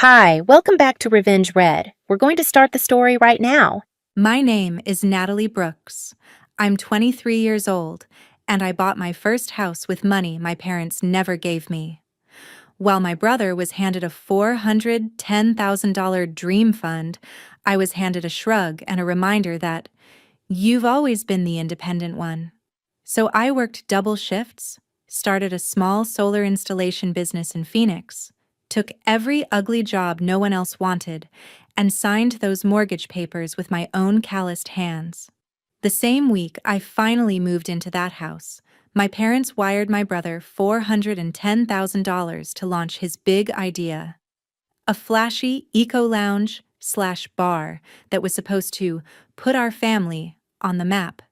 Hi, welcome back to Revenge Red. We're going to start the story right now. My name is Natalie Brooks. I'm 23 years old, and I bought my first house with money my parents never gave me. While my brother was handed a $410,000 dream fund, I was handed a shrug and a reminder that you've always been the independent one. So I worked double shifts, started a small solar installation business in Phoenix, took every ugly job no one else wanted, and signed those mortgage papers with my own calloused hands. The same week I finally moved into that house, my parents wired my brother $410,000 to launch his big idea. A flashy eco-lounge/bar that was supposed to put our family on the map.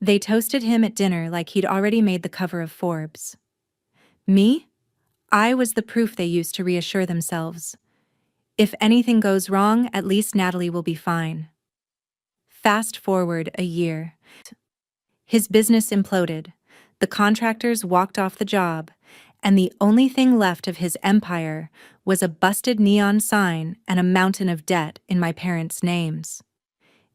They toasted him at dinner like he'd already made the cover of Forbes. Me? I was the proof they used to reassure themselves. If anything goes wrong, at least Natalie will be fine. Fast forward a year. His business imploded. The contractors walked off the job, and the only thing left of his empire was a busted neon sign and a mountain of debt in my parents' names.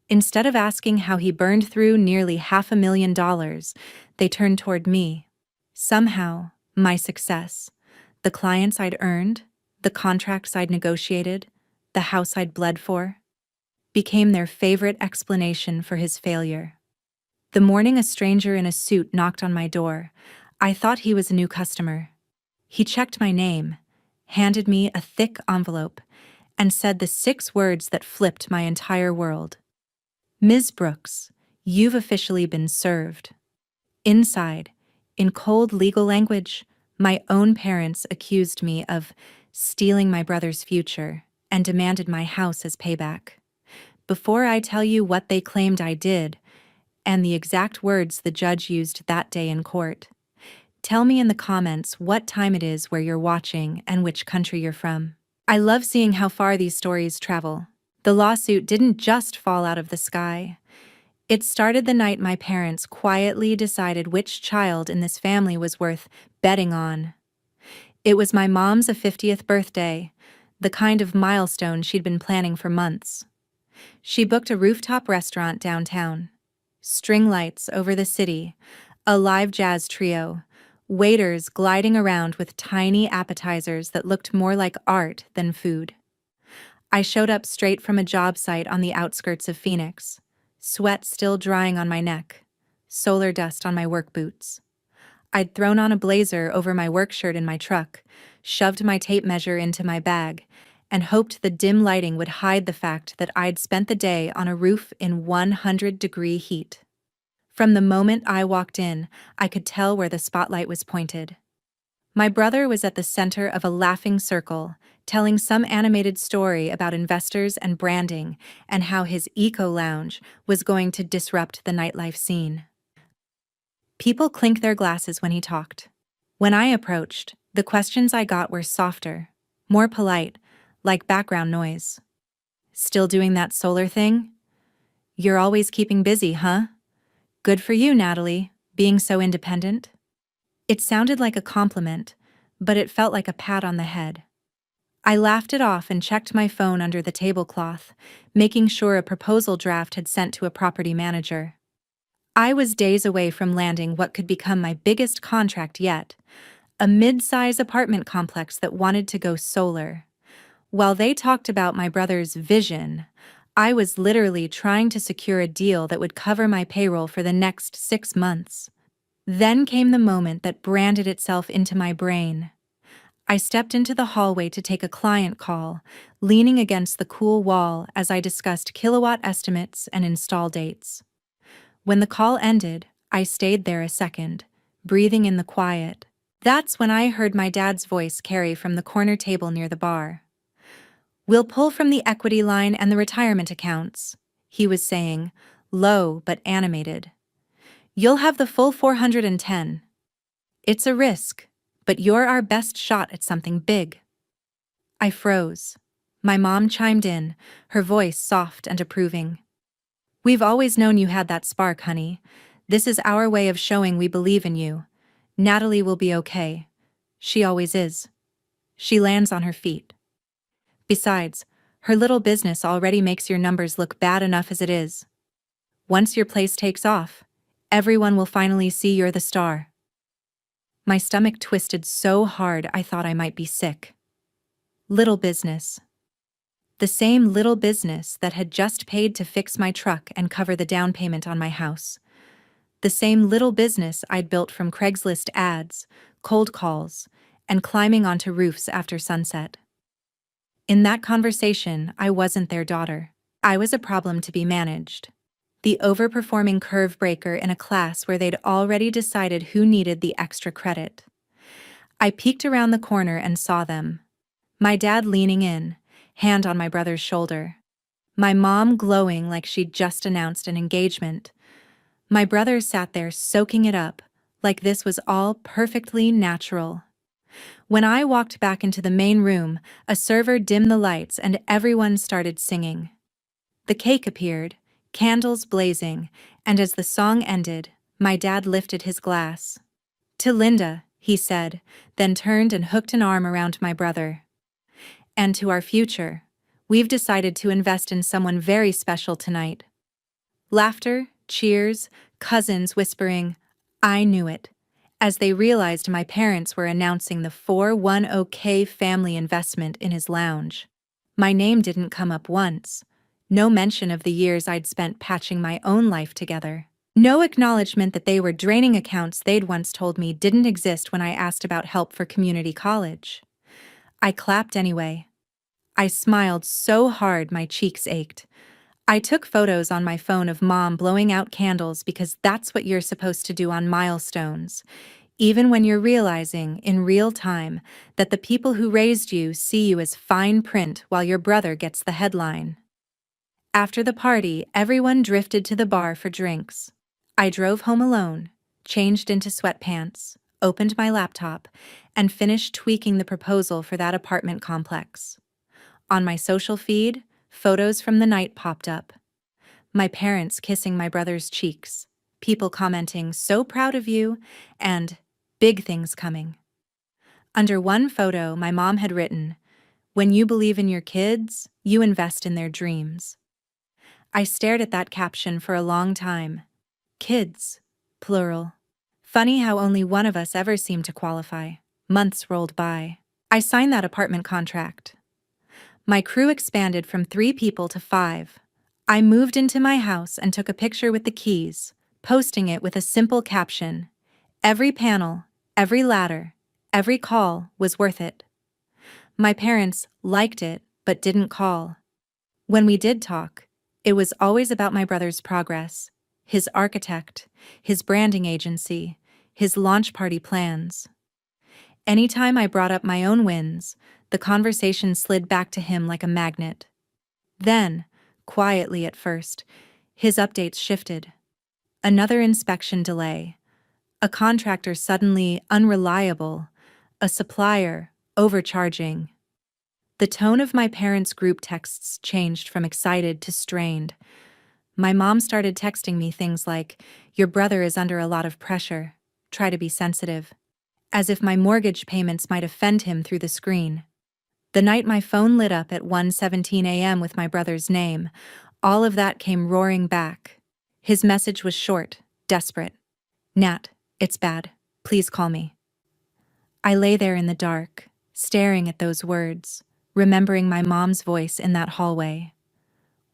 Instead of asking how he burned through nearly $500,000, they turned toward me. Somehow, my success, the clients I'd earned, the contracts I'd negotiated, the house I'd bled for, became their favorite explanation for his failure. The morning a stranger in a suit knocked on my door, I thought he was a new customer. He checked my name, handed me a thick envelope, and said the 6 words that flipped my entire world. Ms. Brooks, you've officially been served. Inside, in cold legal language, my own parents accused me of stealing my brother's future and demanded my house as payback. Before I tell you what they claimed I did, and the exact words the judge used that day in court, tell me in the comments what time it is where you're watching and which country you're from. I love seeing how far these stories travel. The lawsuit didn't just fall out of the sky. It started the night my parents quietly decided which child in this family was worth betting on. It was my mom's 50th birthday, the kind of milestone she'd been planning for months. She booked a rooftop restaurant downtown. String lights over the city, a live jazz trio, waiters gliding around with tiny appetizers that looked more like art than food. I showed up straight from a job site on the outskirts of Phoenix, sweat still drying on my neck, solar dust on my work boots. I'd thrown on a blazer over my work shirt in my truck, shoved my tape measure into my bag, and hoped the dim lighting would hide the fact that I'd spent the day on a roof in 100-degree heat. From the moment I walked in, I could tell where the spotlight was pointed. My brother was at the center of a laughing circle, telling some animated story about investors and branding and how his eco-lounge was going to disrupt the nightlife scene. People clinked their glasses when he talked. When I approached, the questions I got were softer, more polite, like background noise. Still doing that solar thing? You're always keeping busy, huh? Good for you, Natalie, being so independent. It sounded like a compliment, but it felt like a pat on the head. I laughed it off and checked my phone under the tablecloth, making sure a proposal draft had sent to a property manager. I was days away from landing what could become my biggest contract yet, a mid-size apartment complex that wanted to go solar. While they talked about my brother's vision, I was literally trying to secure a deal that would cover my payroll for the next 6 months. Then came the moment that branded itself into my brain. I stepped into the hallway to take a client call, leaning against the cool wall as I discussed kilowatt estimates and install dates. When the call ended, I stayed there a second, breathing in the quiet. That's when I heard my dad's voice carry from the corner table near the bar. "We'll pull from the equity line and the retirement accounts," he was saying, low but animated. "You'll have the full 410. It's a risk, but you're our best shot at something big." I froze. My mom chimed in, her voice soft and approving. "We've always known you had that spark, honey. This is our way of showing we believe in you. Natalie will be okay. She always is." She lands on her feet. Besides, her little business already makes your numbers look bad enough as it is. Once your place takes off, everyone will finally see you're the star. My stomach twisted so hard I thought I might be sick. Little business. The same little business that had just paid to fix my truck and cover the down payment on my house. The same little business I'd built from Craigslist ads, cold calls, and climbing onto roofs after sunset. In that conversation, I wasn't their daughter. I was a problem to be managed. The overperforming curve breaker in a class where they'd already decided who needed the extra credit. I peeked around the corner and saw them. My dad leaning in, hand on my brother's shoulder. My mom glowing like she'd just announced an engagement. My brother sat there soaking it up, like this was all perfectly natural. When I walked back into the main room, a server dimmed the lights and everyone started singing. The cake appeared, candles blazing, and as the song ended, my dad lifted his glass. "To Linda," he said, then turned and hooked an arm around my brother. "And to our future. We've decided to invest in someone very special tonight." Laughter, cheers, cousins whispering, "I knew it," as they realized my parents were announcing the 410K family investment in his lounge. My name didn't come up once. No mention of the years I'd spent patching my own life together. No acknowledgement that they were draining accounts they'd once told me didn't exist when I asked about help for community college. I clapped anyway. I smiled so hard my cheeks ached. I took photos on my phone of Mom blowing out candles because that's what you're supposed to do on milestones, even when you're realizing, in real time, that the people who raised you see you as fine print while your brother gets the headline. After the party, everyone drifted to the bar for drinks. I drove home alone, changed into sweatpants, opened my laptop, and finished tweaking the proposal for that apartment complex. On my social feed, photos from the night popped up. My parents kissing my brother's cheeks, people commenting, "So proud of you," and "Big things coming." Under one photo, my mom had written, "When you believe in your kids, you invest in their dreams." I stared at that caption for a long time. Kids, plural. Funny how only one of us ever seemed to qualify. Months rolled by. I signed that apartment contract. My crew expanded from 3 people to 5. I moved into my house and took a picture with the keys, posting it with a simple caption. Every panel, every ladder, every call was worth it. My parents liked it, but didn't call. When we did talk, it was always about my brother's progress, his architect, his branding agency, his launch party plans. Anytime I brought up my own wins, the conversation slid back to him like a magnet. Then, quietly at first, his updates shifted. Another inspection delay, a contractor suddenly unreliable, a supplier overcharging. The tone of my parents' group texts changed from excited to strained. My mom started texting me things like, "Your brother is under a lot of pressure. Try to be sensitive." As if my mortgage payments might offend him through the screen. The night my phone lit up at 1:17 a.m. with my brother's name, all of that came roaring back. His message was short, desperate. "Nat, it's bad. Please call me." I lay there in the dark, staring at those words, remembering my mom's voice in that hallway.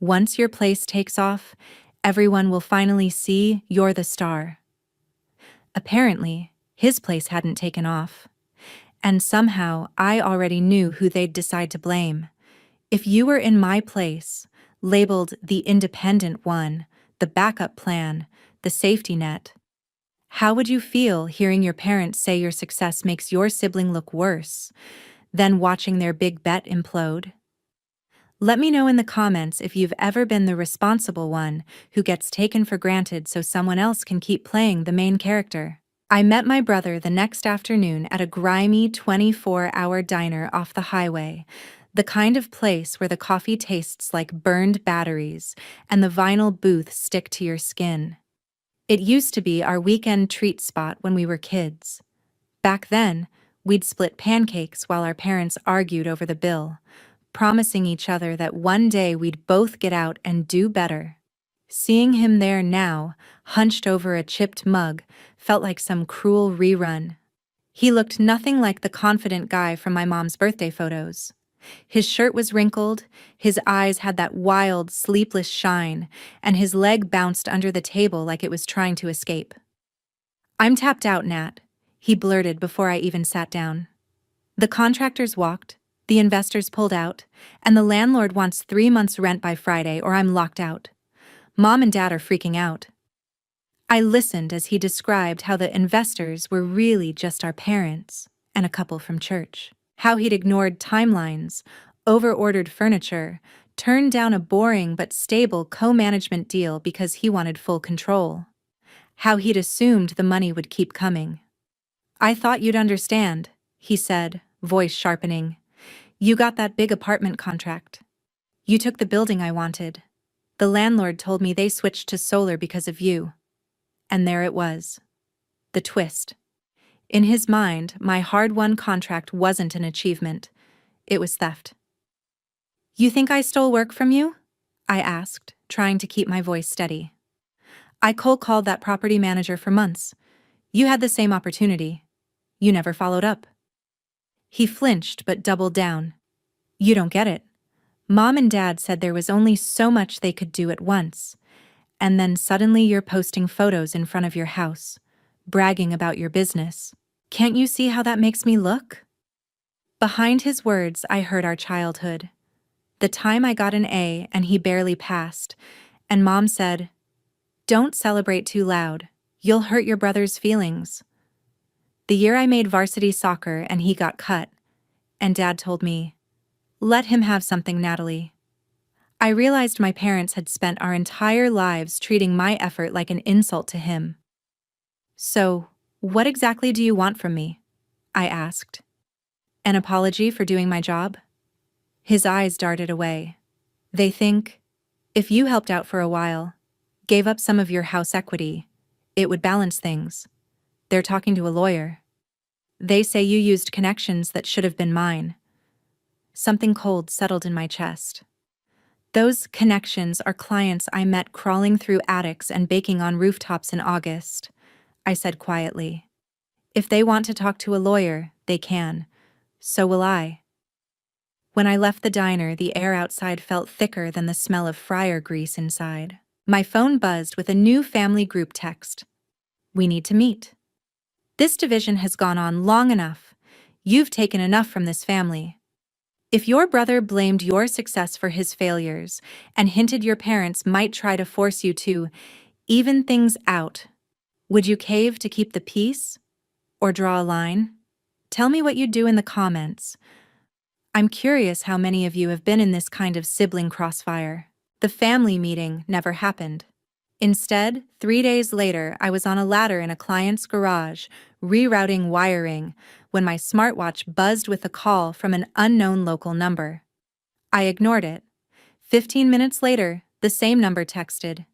"Once your place takes off, everyone will finally see you're the star." Apparently, his place hadn't taken off. And somehow, I already knew who they'd decide to blame. If you were in my place, labeled the independent one, the backup plan, the safety net, how would you feel hearing your parents say your success makes your sibling look worse, then watching their big bet implode? Let me know in the comments if you've ever been the responsible one who gets taken for granted so someone else can keep playing the main character. I met my brother the next afternoon at a grimy 24-hour diner off the highway, the kind of place where the coffee tastes like burned batteries and the vinyl booths stick to your skin. It used to be our weekend treat spot when we were kids. Back then, we'd split pancakes while our parents argued over the bill, promising each other that one day we'd both get out and do better. Seeing him there now, hunched over a chipped mug, felt like some cruel rerun. He looked nothing like the confident guy from my mom's birthday photos. His shirt was wrinkled, his eyes had that wild, sleepless shine, and his leg bounced under the table like it was trying to escape. "I'm tapped out, Nat," he blurted before I even sat down. "The contractors walked, the investors pulled out, and the landlord wants 3 months' rent by Friday or I'm locked out. Mom and Dad are freaking out." I listened as he described how the investors were really just our parents and a couple from church. How he'd ignored timelines, over-ordered furniture, turned down a boring but stable co-management deal because he wanted full control. How he'd assumed the money would keep coming. "I thought you'd understand," he said, voice sharpening. "You got that big apartment contract. You took the building I wanted. The landlord told me they switched to solar because of you." And there it was. The twist. In his mind, my hard-won contract wasn't an achievement. It was theft. "You think I stole work from you?" I asked, trying to keep my voice steady. "I cold-called that property manager for months. You had the same opportunity. You never followed up." He flinched but doubled down. "You don't get it. Mom and Dad said there was only so much they could do at once. And then suddenly you're posting photos in front of your house, bragging about your business. Can't you see how that makes me look?" Behind his words, I heard our childhood. The time I got an A and he barely passed, and Mom said, "Don't celebrate too loud. You'll hurt your brother's feelings." The year I made varsity soccer and he got cut, and Dad told me, "Let him have something, Natalie." I realized my parents had spent our entire lives treating my effort like an insult to him. "So, what exactly do you want from me?" I asked. "An apology for doing my job?" His eyes darted away. "They think, if you helped out for a while, gave up some of your house equity, it would balance things. They're talking to a lawyer. They say you used connections that should have been mine." Something cold settled in my chest. "Those connections are clients I met crawling through attics and baking on rooftops in August," I said quietly. "If they want to talk to a lawyer, they can. So will I." When I left the diner, the air outside felt thicker than the smell of fryer grease inside. My phone buzzed with a new family group text. "We need to meet. This division has gone on long enough. You've taken enough from this family. If your brother blamed your success for his failures and hinted your parents might try to force you to even things out, would you cave to keep the peace or draw a line? Tell me what you'd do in the comments. I'm curious how many of you have been in this kind of sibling crossfire." The family meeting never happened. Instead, 3 days later, I was on a ladder in a client's garage, rerouting wiring, when my smartwatch buzzed with a call from an unknown local number. I ignored it. 15 minutes later, the same number texted,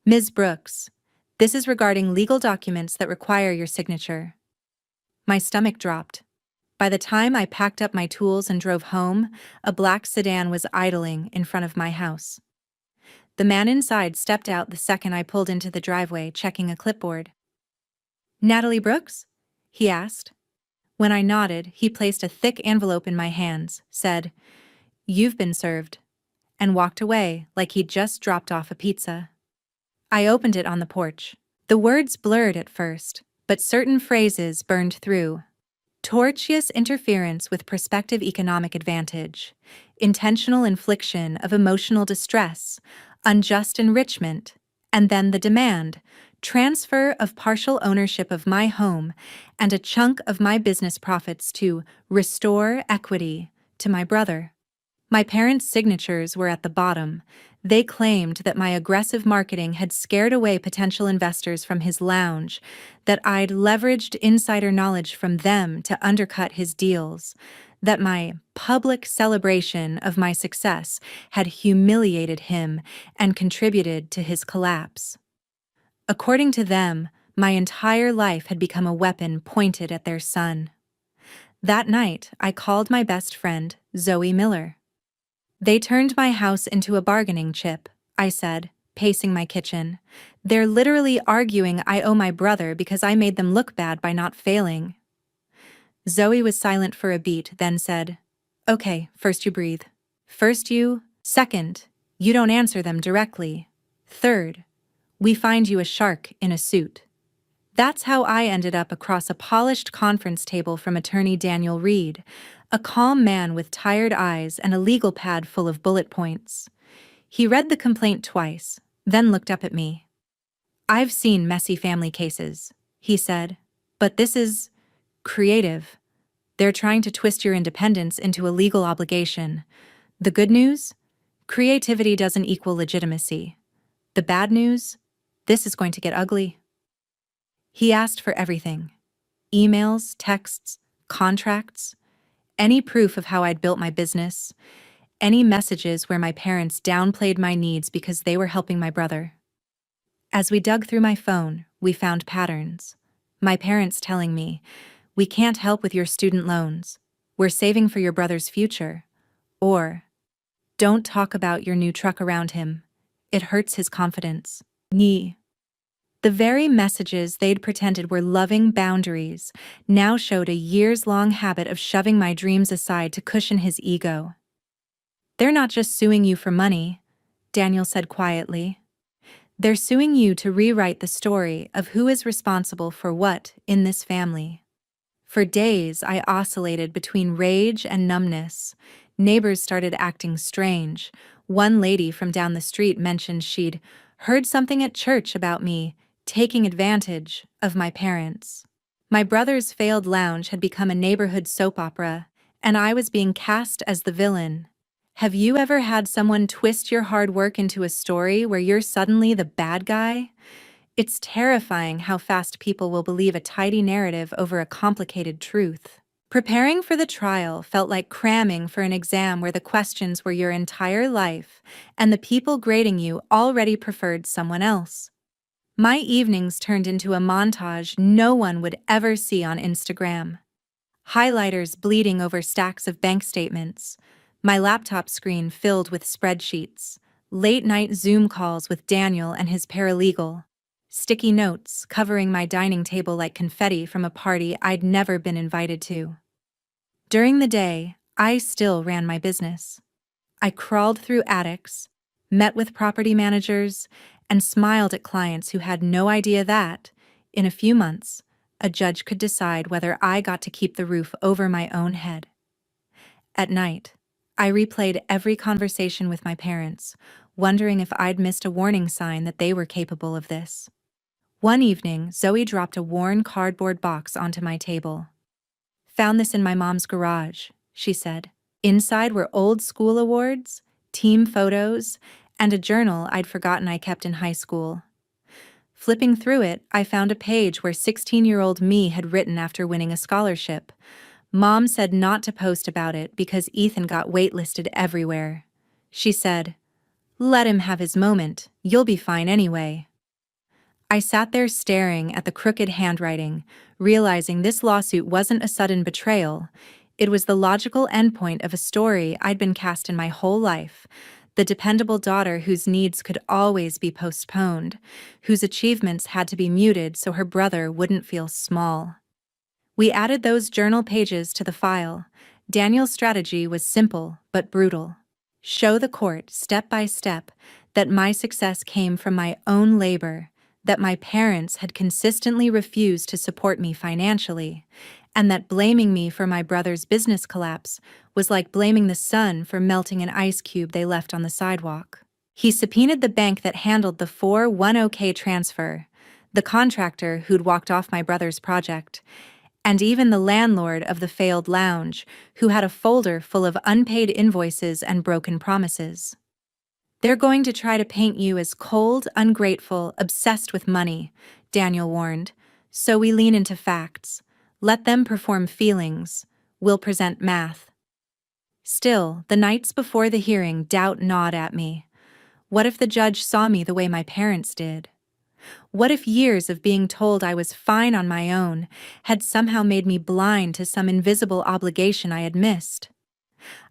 "Ms. Brooks, this is regarding legal documents that require your signature." My stomach dropped. By the time I packed up my tools and drove home, a black sedan was idling in front of my house. The man inside stepped out the second I pulled into the driveway, checking a clipboard. "Natalie Brooks?" he asked. When I nodded, he placed a thick envelope in my hands, said, "You've been served," and walked away like he'd just dropped off a pizza. I opened it on the porch. The words blurred at first, but certain phrases burned through. Tortious interference with prospective economic advantage, intentional infliction of emotional distress, unjust enrichment, and then the demand, transfer of partial ownership of my home and a chunk of my business profits to restore equity to my brother. My parents' signatures were at the bottom. They claimed that my aggressive marketing had scared away potential investors from his lounge, that I'd leveraged insider knowledge from them to undercut his deals, that my public celebration of my success had humiliated him and contributed to his collapse. According to them, my entire life had become a weapon pointed at their son. That night, I called my best friend, Zoe Miller. They turned my house into a bargaining chip, I said, pacing my kitchen. They're literally arguing I owe my brother because I made them look bad by not failing. Zoe was silent for a beat, then said, Okay, first you breathe. First you, second, you don't answer them directly. Third, we find you a shark in a suit. That's how I ended up across a polished conference table from attorney Daniel Reed, a calm man with tired eyes and a legal pad full of bullet points. He read the complaint twice, then looked up at me. I've seen messy family cases, he said, but this is creative. They're trying to twist your independence into a legal obligation. The good news? Creativity doesn't equal legitimacy. The bad news? This is going to get ugly. He asked for everything. Emails, texts, contracts, any proof of how I'd built my business, any messages where my parents downplayed my needs because they were helping my brother. As we dug through my phone, we found patterns. My parents telling me, "We can't help with your student loans. We're saving for your brother's future." Or, "Don't talk about your new truck around him. It hurts his confidence." Nye. The very messages they'd pretended were loving boundaries now showed a years-long habit of shoving my dreams aside to cushion his ego. They're not just suing you for money, Daniel said quietly. They're suing you to rewrite the story of who is responsible for what in this family. For days, I oscillated between rage and numbness. Neighbors started acting strange. One lady from down the street mentioned she'd heard something at church about me taking advantage of my parents. My brother's failed lounge had become a neighborhood soap opera, and I was being cast as the villain. Have you ever had someone twist your hard work into a story where you're suddenly the bad guy? It's terrifying how fast people will believe a tidy narrative over a complicated truth. Preparing for the trial felt like cramming for an exam where the questions were your entire life, and the people grading you already preferred someone else. My evenings turned into a montage no one would ever see on Instagram. Highlighters bleeding over stacks of bank statements, my laptop screen filled with spreadsheets, late-night Zoom calls with Daniel and his paralegal, sticky notes covering my dining table like confetti from a party I'd never been invited to. During the day, I still ran my business. I crawled through attics, met with property managers, and smiled at clients who had no idea that, in a few months, a judge could decide whether I got to keep the roof over my own head. At night, I replayed every conversation with my parents, wondering if I'd missed a warning sign that they were capable of this. One evening, Zoe dropped a worn cardboard box onto my table. "Found this in my mom's garage," she said. Inside were old school awards, team photos, and a journal I'd forgotten I kept in high school. Flipping through it, I found a page where 16-year-old me had written after winning a scholarship. Mom said not to post about it because Ethan got waitlisted everywhere. She said, "Let him have his moment, you'll be fine anyway." I sat there staring at the crooked handwriting, realizing this lawsuit wasn't a sudden betrayal. It was the logical endpoint of a story I'd been cast in my whole life, the dependable daughter whose needs could always be postponed, whose achievements had to be muted so her brother wouldn't feel small. We added those journal pages to the file. Daniel's strategy was simple but brutal. Show the court, step by step, that my success came from my own labor, that my parents had consistently refused to support me financially, and that blaming me for my brother's business collapse was like blaming the sun for melting an ice cube they left on the sidewalk. He subpoenaed the bank that handled the 410K transfer, the contractor who'd walked off my brother's project, and even the landlord of the failed lounge, who had a folder full of unpaid invoices and broken promises. "They're going to try to paint you as cold, ungrateful, obsessed with money," Daniel warned. "So we lean into facts. Let them perform feelings. We'll present math." Still, the nights before the hearing, doubt gnawed at me. What if the judge saw me the way my parents did? What if years of being told I was fine on my own had somehow made me blind to some invisible obligation I had missed?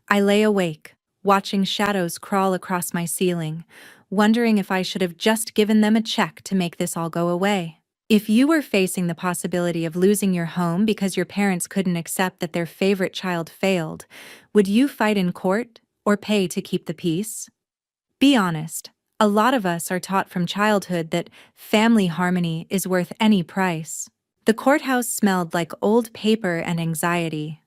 I lay awake, watching shadows crawl across my ceiling, wondering if I should have just given them a check to make this all go away. If you were facing the possibility of losing your home because your parents couldn't accept that their favorite child failed, would you fight in court or pay to keep the peace? Be honest. A lot of us are taught from childhood that family harmony is worth any price. The courthouse smelled like old paper and anxiety.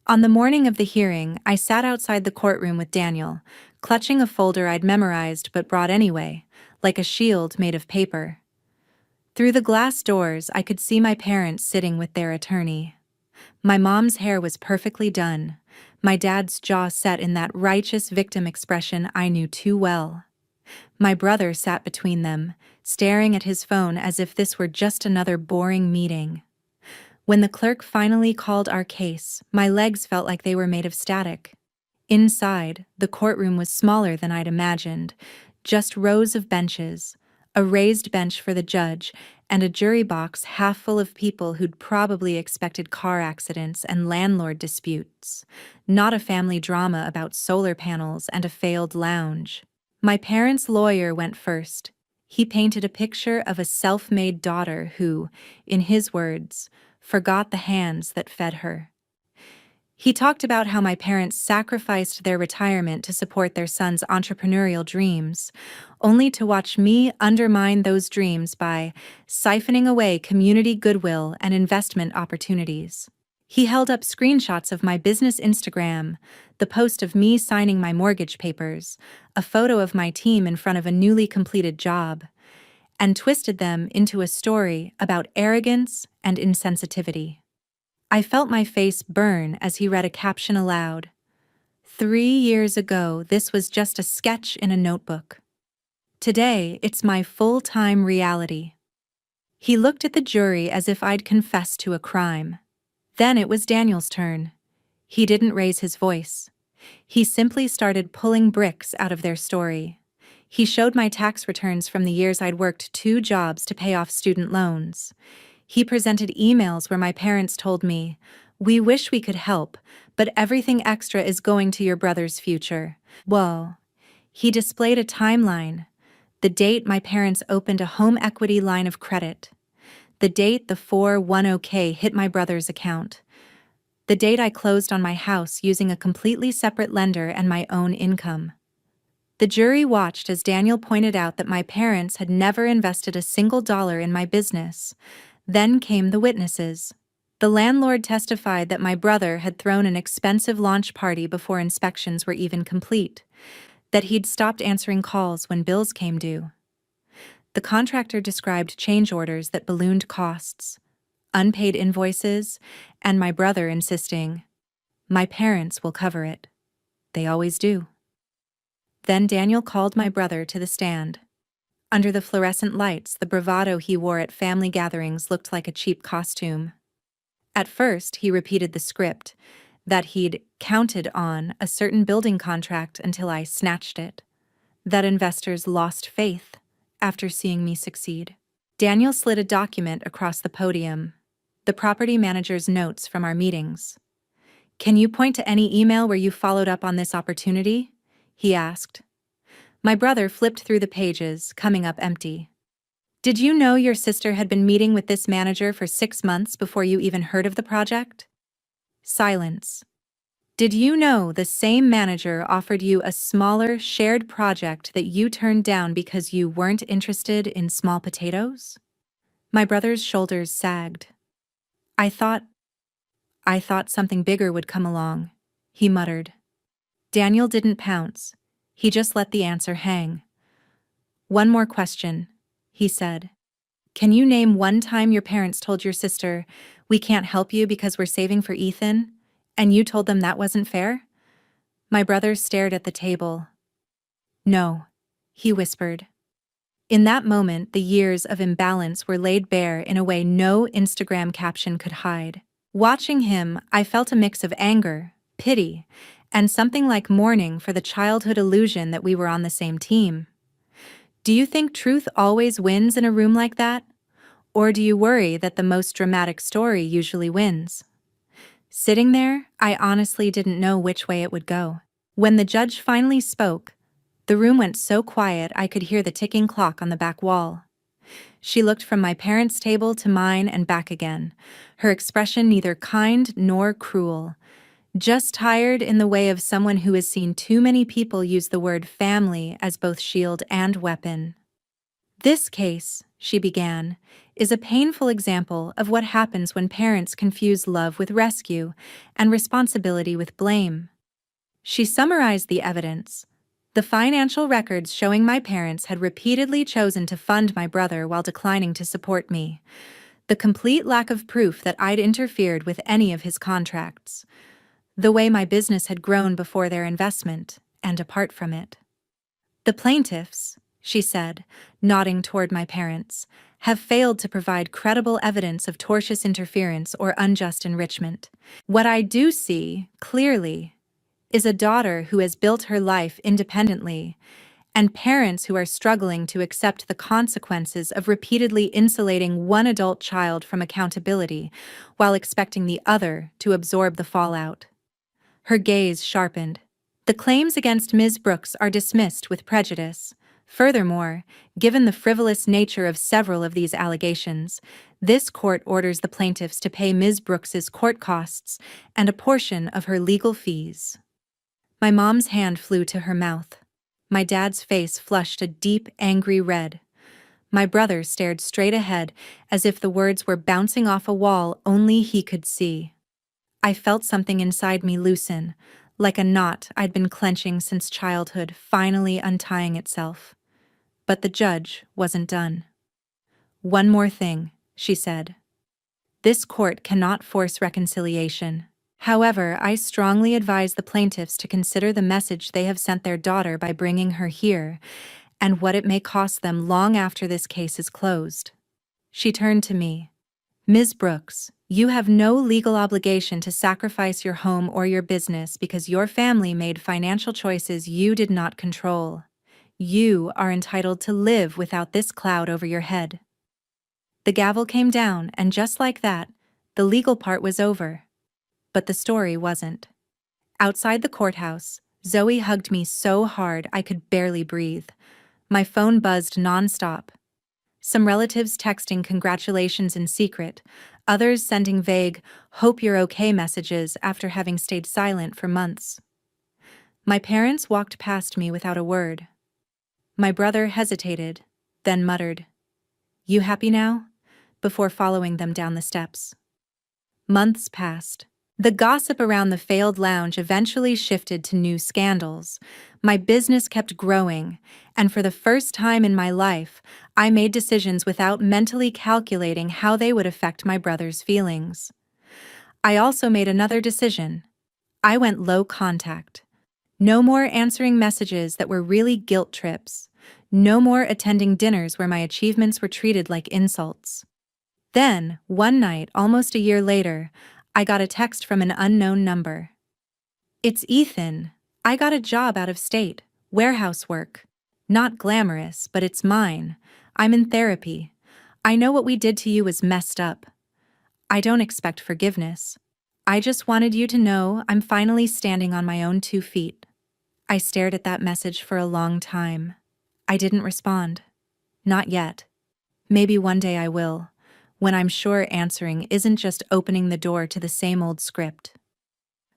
On the morning of the hearing, I sat outside the courtroom with Daniel, clutching a folder I'd memorized but brought anyway, like a shield made of paper. Through the glass doors, I could see my parents sitting with their attorney. My mom's hair was perfectly done, my dad's jaw set in that righteous victim expression I knew too well. My brother sat between them, staring at his phone as if this were just another boring meeting. When the clerk finally called our case, my legs felt like they were made of static. Inside, the courtroom was smaller than I'd imagined, just rows of benches, a raised bench for the judge, and a jury box half full of people who'd probably expected car accidents and landlord disputes, not a family drama about solar panels and a failed lounge. My parents' lawyer went first. He painted a picture of a self-made daughter who, in his words, forgot the hands that fed her. He talked about how my parents sacrificed their retirement to support their son's entrepreneurial dreams, only to watch me undermine those dreams by siphoning away community goodwill and investment opportunities. He held up screenshots of my business Instagram, the post of me signing my mortgage papers, a photo of my team in front of a newly completed job, and twisted them into a story about arrogance and insensitivity. I felt my face burn as he read a caption aloud. 3 years ago, this was just a sketch in a notebook. Today, it's my full-time reality. He looked at the jury as if I'd confessed to a crime. Then it was Daniel's turn. He didn't raise his voice. He simply started pulling bricks out of their story. He showed my tax returns from the years I'd worked 2 jobs to pay off student loans. He presented emails where my parents told me, "We wish we could help, but everything extra is going to your brother's future." Whoa. He displayed a timeline. The date my parents opened a home equity line of credit. The date the 410K hit my brother's account. The date I closed on my house using a completely separate lender and my own income. The jury watched as Daniel pointed out that my parents had never invested a single dollar in my business. Then came the witnesses. The landlord testified that my brother had thrown an expensive launch party before inspections were even complete, that he'd stopped answering calls when bills came due. The contractor described change orders that ballooned costs, unpaid invoices, and my brother insisting, "My parents will cover it. They always do." Then Daniel called my brother to the stand. Under the fluorescent lights, the bravado he wore at family gatherings looked like a cheap costume. At first, he repeated the script, that he'd counted on a certain building contract until I snatched it, that investors lost faith after seeing me succeed. Daniel slid a document across the podium, the property manager's notes from our meetings. "Can you point to any email where you followed up on this opportunity?" he asked. My brother flipped through the pages, coming up empty. "Did you know your sister had been meeting with this manager for 6 months before you even heard of the project?" Silence. "Did you know the same manager offered you a smaller, shared project that you turned down because you weren't interested in small potatoes?" My brother's shoulders sagged. I thought something bigger would come along," he muttered. Daniel didn't pounce. He just let the answer hang. "One more question," he said. "Can you name one time your parents told your sister, 'We can't help you because we're saving for Ethan,' and you told them that wasn't fair?" My brother stared at the table. "No," he whispered. In that moment, the years of imbalance were laid bare in a way no Instagram caption could hide. Watching him, I felt a mix of anger, pity, and something like mourning for the childhood illusion that we were on the same team. Do you think truth always wins in a room like that? Or do you worry that the most dramatic story usually wins? Sitting there, I honestly didn't know which way it would go. When the judge finally spoke, the room went so quiet I could hear the ticking clock on the back wall. She looked from my parents' table to mine and back again, her expression neither kind nor cruel, just tired in the way of someone who has seen too many people use the word family as both shield and weapon. This case, she began, is a painful example of what happens when parents confuse love with rescue and responsibility with blame. She summarized the evidence. The financial records showing my parents had repeatedly chosen to fund my brother while declining to support me. The complete lack of proof that I'd interfered with any of his contracts. The way my business had grown before their investment, and apart from it. The plaintiffs, she said, nodding toward my parents, have failed to provide credible evidence of tortious interference or unjust enrichment. What I do see, clearly, is a daughter who has built her life independently, and parents who are struggling to accept the consequences of repeatedly insulating one adult child from accountability while expecting the other to absorb the fallout. Her gaze sharpened. The claims against Ms. Brooks are dismissed with prejudice. Furthermore, given the frivolous nature of several of these allegations, this court orders the plaintiffs to pay Ms. Brooks's court costs and a portion of her legal fees. My mom's hand flew to her mouth. My dad's face flushed a deep, angry red. My brother stared straight ahead as if the words were bouncing off a wall only he could see. I felt something inside me loosen, like a knot I'd been clenching since childhood finally untying itself. But the judge wasn't done. "One more thing," she said. "This court cannot force reconciliation. However, I strongly advise the plaintiffs to consider the message they have sent their daughter by bringing her here, and what it may cost them long after this case is closed." She turned to me. "Ms. Brooks, you have no legal obligation to sacrifice your home or your business because your family made financial choices you did not control. You are entitled to live without this cloud over your head." The gavel came down, and just like that, the legal part was over. But the story wasn't. Outside the courthouse, Zoe hugged me so hard I could barely breathe. My phone buzzed nonstop. Some relatives texting congratulations in secret, others sending vague, "hope you're okay" messages after having stayed silent for months. My parents walked past me without a word. My brother hesitated, then muttered, "You happy now?" before following them down the steps. Months passed. The gossip around the failed lounge eventually shifted to new scandals. My business kept growing, and for the first time in my life, I made decisions without mentally calculating how they would affect my brother's feelings. I also made another decision. I went low contact. No more answering messages that were really guilt trips. No more attending dinners where my achievements were treated like insults. Then, one night, almost a year later, I got a text from an unknown number. "It's Ethan. I got a job out of state, warehouse work. Not glamorous, but it's mine. I'm in therapy. I know what we did to you was messed up. I don't expect forgiveness. I just wanted you to know I'm finally standing on my own 2 feet." I stared at that message for a long time. I didn't respond. Not yet. Maybe one day I will, when I'm sure answering isn't just opening the door to the same old script.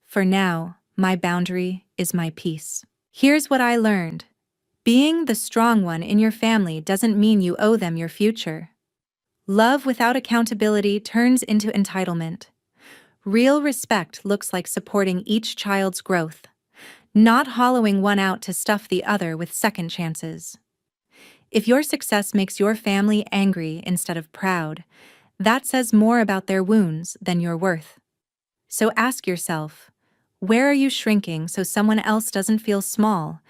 For now, my boundary is my peace. Here's what I learned. Being the strong one in your family doesn't mean you owe them your future. Love without accountability turns into entitlement. Real respect looks like supporting each child's growth, not hollowing one out to stuff the other with second chances. If your success makes your family angry instead of proud, that says more about their wounds than your worth. So ask yourself, where are you shrinking so someone else doesn't feel small,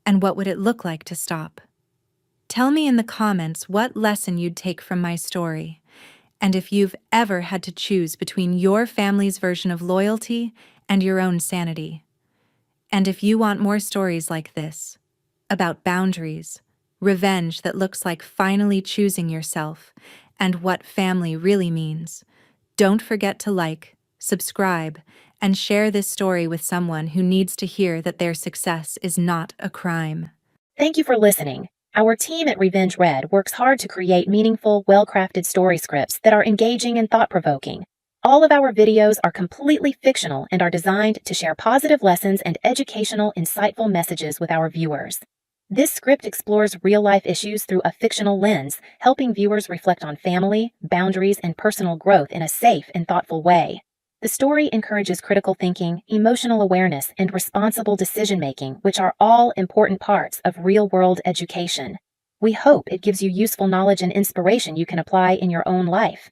and what would it look like to stop? Tell me in the comments what lesson you'd take from my story, and if you've ever had to choose between your family's version of loyalty and your own sanity. And if you want more stories like this, about boundaries, revenge that looks like finally choosing yourself, and what family really means, don't forget to like, subscribe, and share this story with someone who needs to hear that their success is not a crime. Thank you for listening. Our team at Revenge Red works hard to create meaningful, well-crafted story scripts that are engaging and thought-provoking. All of our videos are completely fictional and are designed to share positive lessons and educational, insightful messages with our viewers. This script explores real-life issues through a fictional lens, helping viewers reflect on family, boundaries, and personal growth in a safe and thoughtful way. The story encourages critical thinking, emotional awareness, and responsible decision-making, which are all important parts of real-world education. We hope it gives you useful knowledge and inspiration you can apply in your own life.